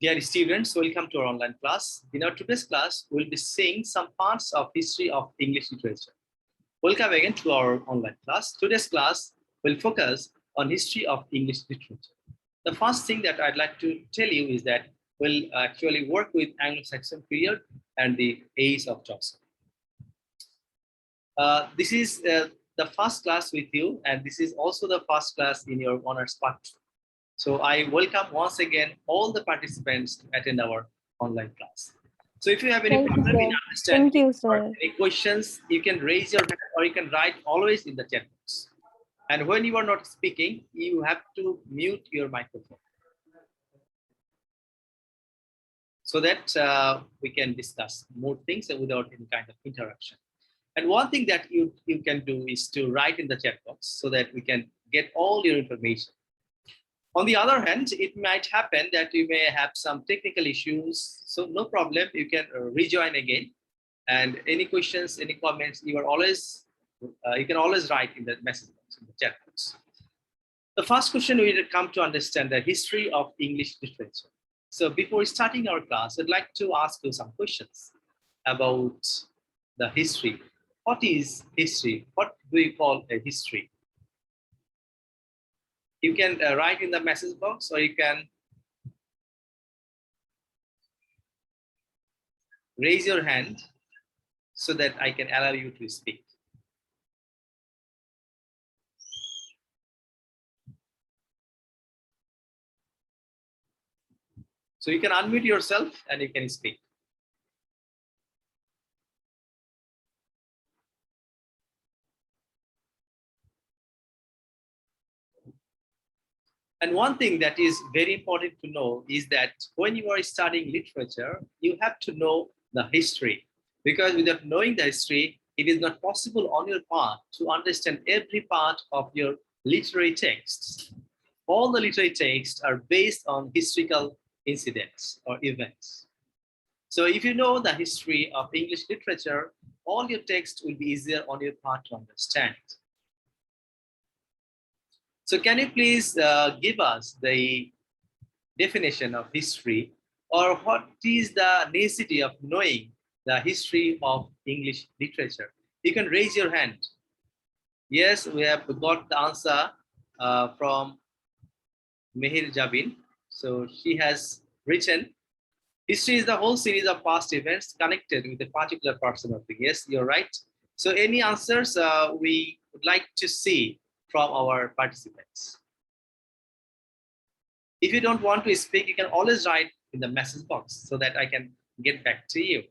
Dear students, welcome to our online class. In our today's class, we'll be seeing some parts of history of English literature. Welcome again to our online class. Today's class will focus on history of English literature. The first thing that I'd like to tell you is that we'll actually work with Anglo-Saxon period and the age of Chaucer. This is the first class with you, and this is also the first class in your honors part. So I welcome once again all the participants to attend our online class. So if you have any problem in understanding or any questions, you can raise your hand or you can write always in the chat box. And when you are not speaking, you have to mute your microphone so that we can discuss more things without any kind of interruption. And one thing that you can do is to write in the chat box so that we can get all your information. On the other hand, it might happen that you may have some technical issues. So no problem, you can rejoin again. And any questions, any comments, you can always write in the message box, in the chat box. The first question, we will come to understand the history of English literature. So before starting our class, I'd like to ask you some questions about the history. What is history? What do you call a history? You can write in the message box, or you can raise your hand so that I can allow you to speak. So you can unmute yourself and you can speak. And one thing that is very important to know is that when you are studying literature, you have to know the history, because without knowing the history, it is not possible on your part to understand every part of your literary texts. All the literary texts are based on historical incidents or events. So if you know the history of English literature, all your text will be easier on your part to understand. So can you please give us the definition of history, or what is the necessity of knowing the history of English literature? You can raise your hand. Yes, we have got the answer from Mehir Jabin. So she has written, history is the whole series of past events connected with a particular person or thing. Yes, you're right. So any answers we would like to see from our participants. If you don't want to speak, you can always write in the message box so that I can get back to you.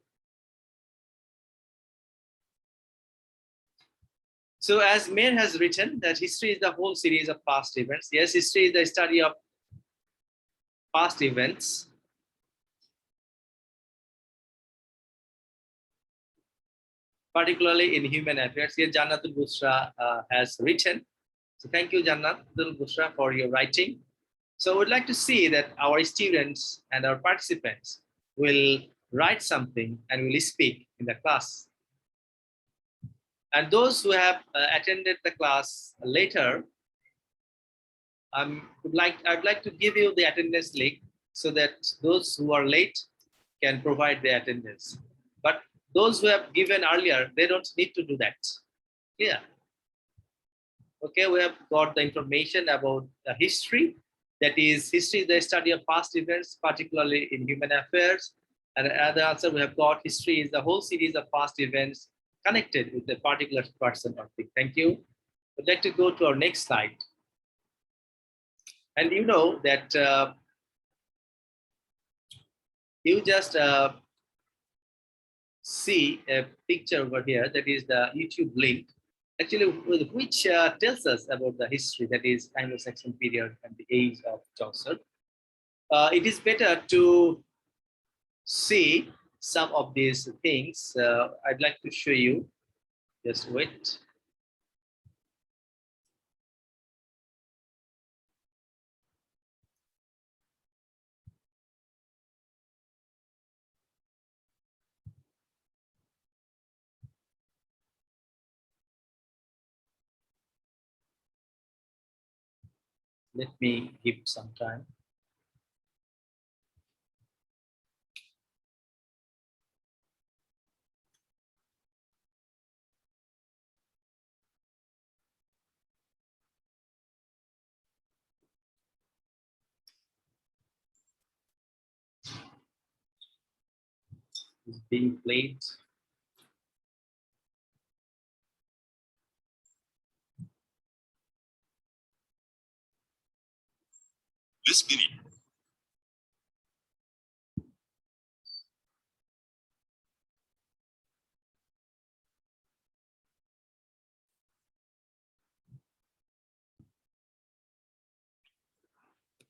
So as Mayer has written that history is the whole series of past events. Yes, history is the study of past events. Particularly in human affairs. Here Jannatul Bushra has written. So thank you, Jannatul Bushra, for your writing. So we'd like to see that our students and our participants will write something and will speak in the class. And those who have attended the class later, I'd like to give you the attendance link so that those who are late can provide the attendance. But those who have given earlier, they don't need to do that. Yeah. Okay, we have got the information about the history. That is, history is the study of past events, particularly in human affairs. And the answer we have got, history is the whole series of past events connected with a particular person or thing. Thank you. I'd like to go to our next slide. And you know that you just see a picture over here, that is the YouTube link, actually, which tells us about the history, that is Anglo-Saxon period and the age of Chaucer. It is better to see some of these things. I'd like to show you. Just wait. Let me give some time. is being played. This video.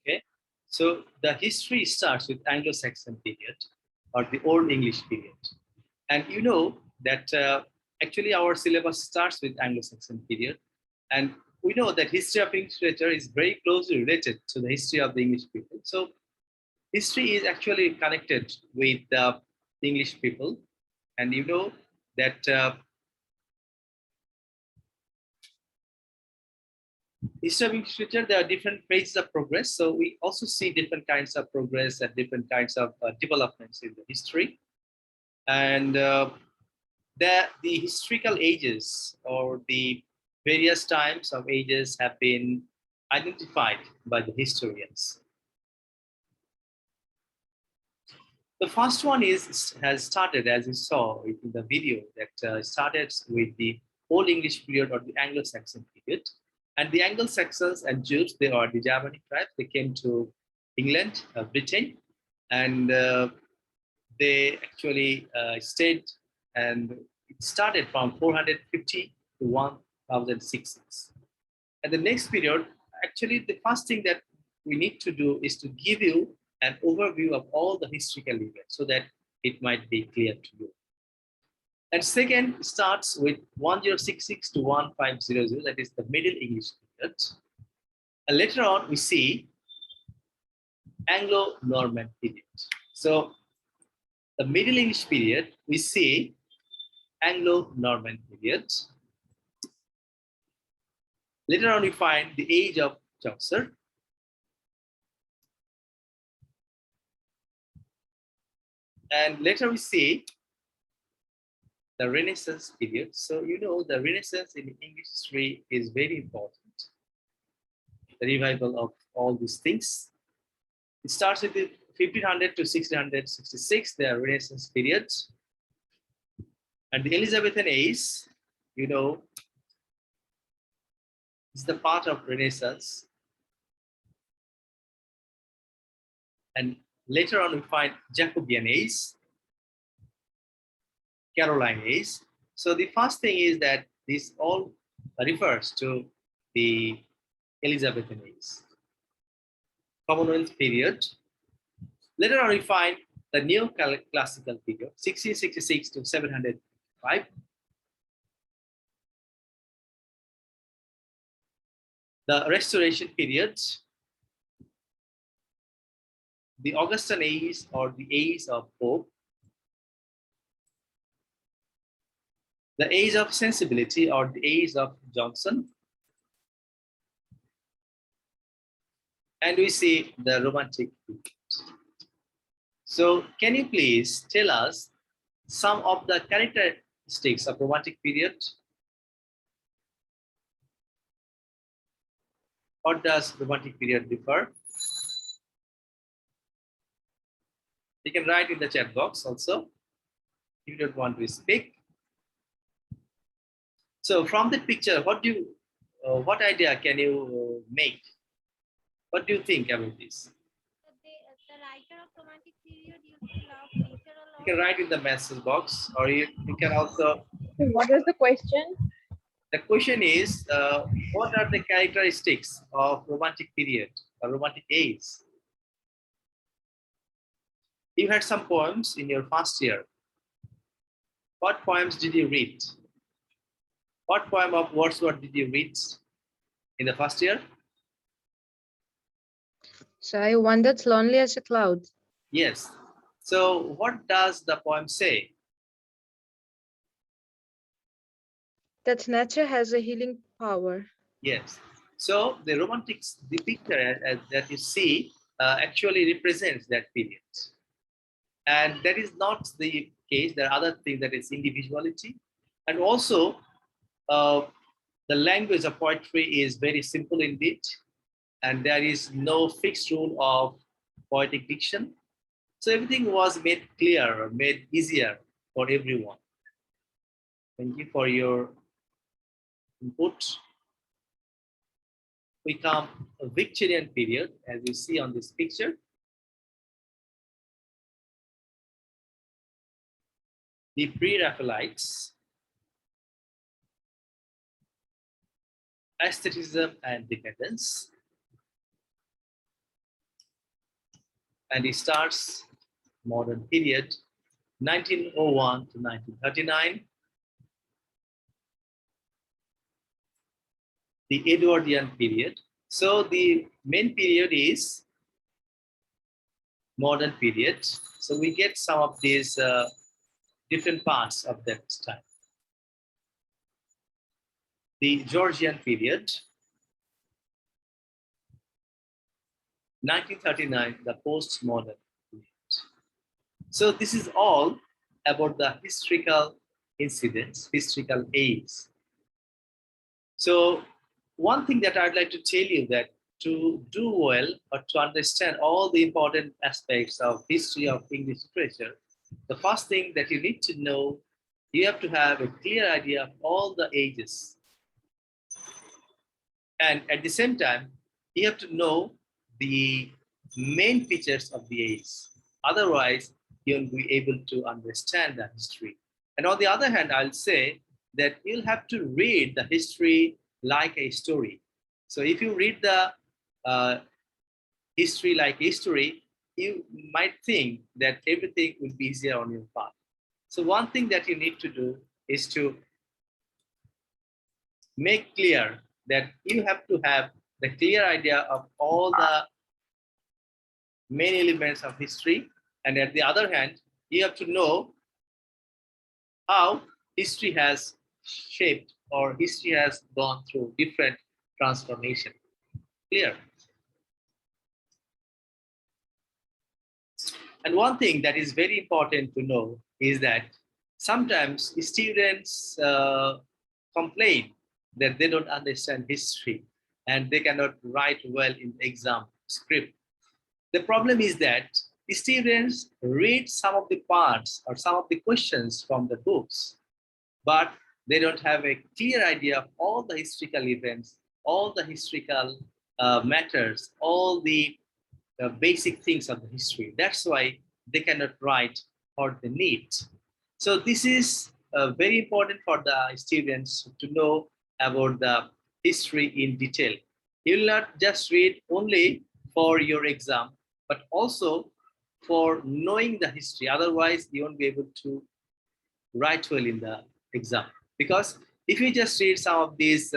Okay, so the history starts with Anglo-Saxon period or the Old English period. And you know that actually our syllabus starts with Anglo-Saxon period. And we know that history of English literature is very closely related to the history of the English people. So history is actually connected with the English people. And you know that history of English literature, there are different phases of progress. So we also see different kinds of progress and different kinds of developments in the history. And the historical ages or the various times of ages have been identified by the historians. The first one has started, as you saw in the video, that started with the Old English period or the Anglo-Saxon period. And the Anglo-Saxons and Jews, they are the Germanic tribes. They came to England, Britain, and they actually stayed, and it started from 450 to 1006. And the next period, actually, the first thing that we need to do is to give you an overview of all the historical events so that it might be clear to you. And second starts with 1066 to 1500, that is the Middle English period. And later on, we see Anglo-Norman period. So the Middle English period, we see Anglo-Norman period. Later on, we find the age of Chaucer. And later we see the Renaissance period. So you know the Renaissance in English history is very important. The revival of all these things. It starts with the 1500 to 1666, the Renaissance period. And the Elizabethan age, you know, is the part of Renaissance. And later on, we find Jacobean age, Caroline age. So the first thing is that this all refers to the Elizabethan age. Commonwealth period. Later on, we find the neoclassical period, 1666 to 705. The Restoration period, the Augustan age or the age of Pope, the age of sensibility or the age of Johnson, and we see the Romantic period. So can you please tell us some of the characteristics of Romantic period? What does Romantic period differ? You can write in the chat box also if you don't want to speak. So from the picture, what idea can you make? What do you think about this? The writer of Romantic period used to love nature a lot. You can write in the message box, or you can also. What was the question? The question is, what are the characteristics of Romantic period or Romantic age? You had some poems in your first year. What poems did you read? What poem of Wordsworth did you read in the first year? So one that's lonely as a cloud. Yes. So what does the poem say? That nature has a healing power. Yes. So the Romantics, the picture that you see actually represents that period. And that is not the case. There are other things, that is individuality. And also the language of poetry is very simple indeed. And there is no fixed rule of poetic diction. So everything was made clear, made easier for everyone. Thank you for your input. We come a Victorian period, as you see on this picture. The Pre-Raphaelites, aestheticism and decadence. And it starts modern period, 1901 to 1939. The Edwardian period. So the main period is modern period. So we get some of these different parts of that time. The Georgian period, 1939, the postmodern period. So this is all about the historical incidents, historical age. So one thing that I'd like to tell you that to do well or to understand all the important aspects of history of English literature, the first thing that you need to know, you have to have a clear idea of all the ages. And at the same time, you have to know the main features of the age. Otherwise, you won't be able to understand the history. And on the other hand, I'll say that you'll have to read the history like a story. So if you read the history like history, you might think that everything will be easier on your part. So one thing that you need to do is to make clear that you have to have the clear idea of all the main elements of history. And at the other hand, you have to know how history has shaped or history has gone through different transformation. Clear? And one thing that is very important to know is that sometimes students complain that they don't understand history and they cannot write well in the exam script. The problem is that students read some of the parts or some of the questions from the books, but they don't have a clear idea of all the historical events, all the historical matters, all the basic things of the history. That's why they cannot write what they need. So this is very important for the students to know about the history in detail. You will not just read only for your exam, but also for knowing the history. Otherwise, you won't be able to write well in the exam. Because if you just read some of these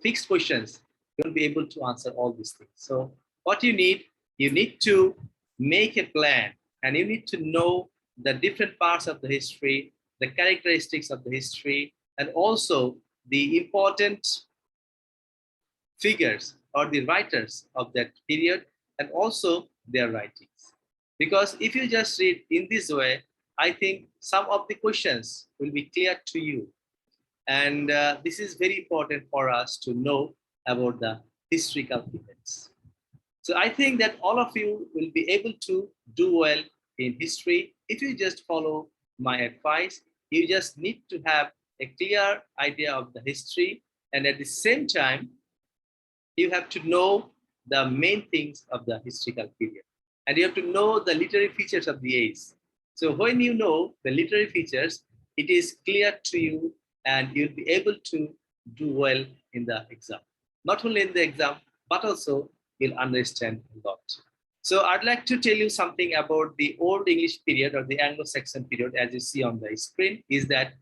fixed questions, you won't be able to answer all these things. So what you need to make a plan, and you need to know the different parts of the history, the characteristics of the history, and also the important figures or the writers of that period, and also their writings. Because if you just read in this way, I think some of the questions will be clear to you. And this is very important for us to know about the historical events. So I think that all of you will be able to do well in history if you just follow my advice. You just need to have a clear idea of the history, and at the same time, you have to know the main things of the historical period. And you have to know the literary features of the age. So when you know the literary features, it is clear to you and you'll be able to do well in the exam. Not only in the exam, but also you'll understand a lot. So I'd like to tell you something about the Old English period or the Anglo-Saxon period, as you see on the screen, is that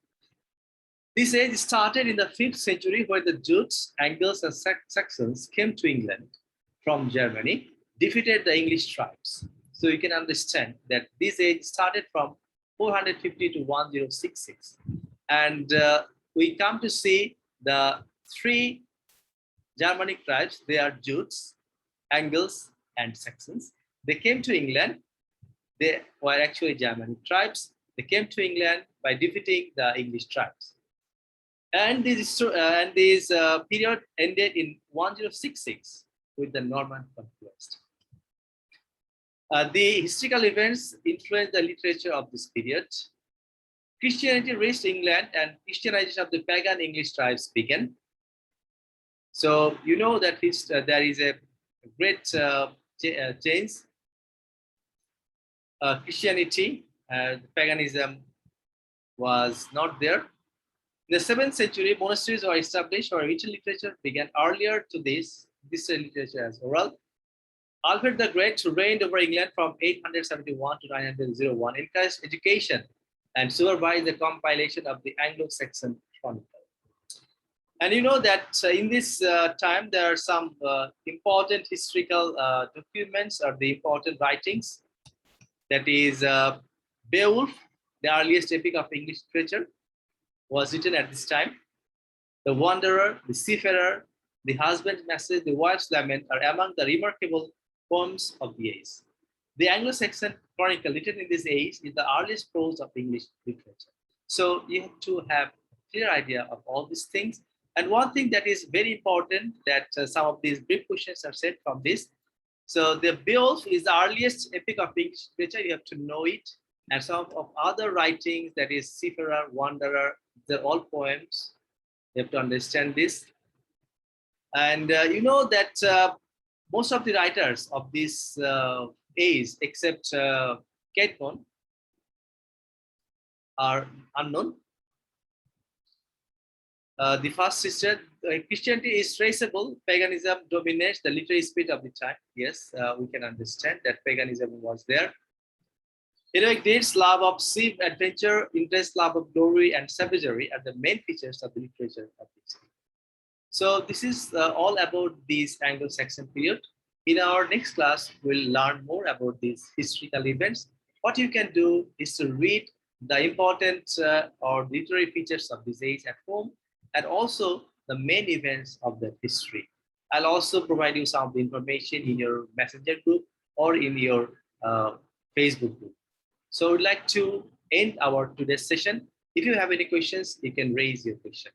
this age started in the 5th century, where the Jutes, Angles, and Saxons came to England from Germany, defeated the English tribes. So you can understand that this age started from 450 to 1066. And we come to see the 3 Germanic tribes. They are Jutes, Angles, and Saxons. They came to England. They were actually Germanic tribes. They came to England by defeating the English tribes. And this period ended in 1066 with the Norman conquest. The historical events influenced the literature of this period. Christianity reached England and Christianization of the pagan English tribes began. So you know that there is a great change. Christianity, paganism was not there. In the 7th century, monasteries were established or written literature began earlier to this literature as oral. Alfred the Great reigned over England from 871 to 901, encouraged education and supervised the compilation of the Anglo-Saxon Chronicle. And you know that in this time, there are some important historical documents or the important writings. That is Beowulf, the earliest epic of English literature, was written at this time. The Wanderer, the Seafarer, the Husband's Message, the Wife's Lament are among the remarkable poems of the age. The Anglo-Saxon Chronicle written in this age is the earliest prose of English literature. So you have to have a clear idea of all these things. And one thing that is very important that some of these brief questions are set from this. So the Beowulf is the earliest epic of English literature. You have to know it. And some of other writings, that is Seafarer, Wanderer, they're all poems. You have to understand this. And you know that most of the writers of this age, except Cædmon, are unknown. The first sister, Christianity is traceable. Paganism dominates the literary spirit of the time. Yes, we can understand that paganism was there. Heroic deeds, love of sea adventure, interest, love of glory, and savagery are the main features of the literature of this time. So this is all about this Anglo-Saxon period. In our next class, we'll learn more about these historical events. What you can do is to read the important or literary features of this age at home, and also the main events of the history. I'll also provide you some of the information in your Messenger group or in your Facebook group. So we'd like to end our today's session. If you have any questions, you can raise your question.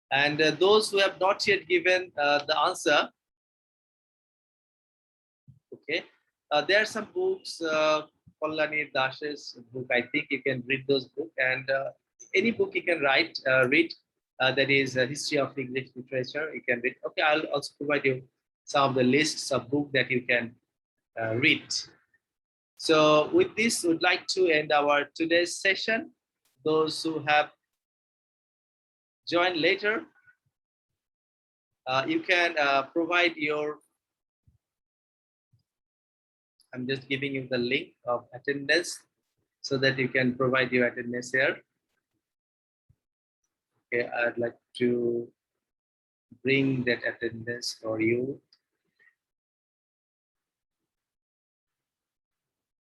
And those who have not yet given the answer, okay, there are some books, Polanyi Das's book, I think you can read those books, and any book you can read, that is a history of English literature, you can read. Okay, I'll also provide you some of the lists of books that you can read. So with this, we'd like to end our today's session. Those who have joined later, you can provide your, I'm just giving you the link of attendance so that you can provide your attendance here. Okay, I'd like to bring that attendance for you.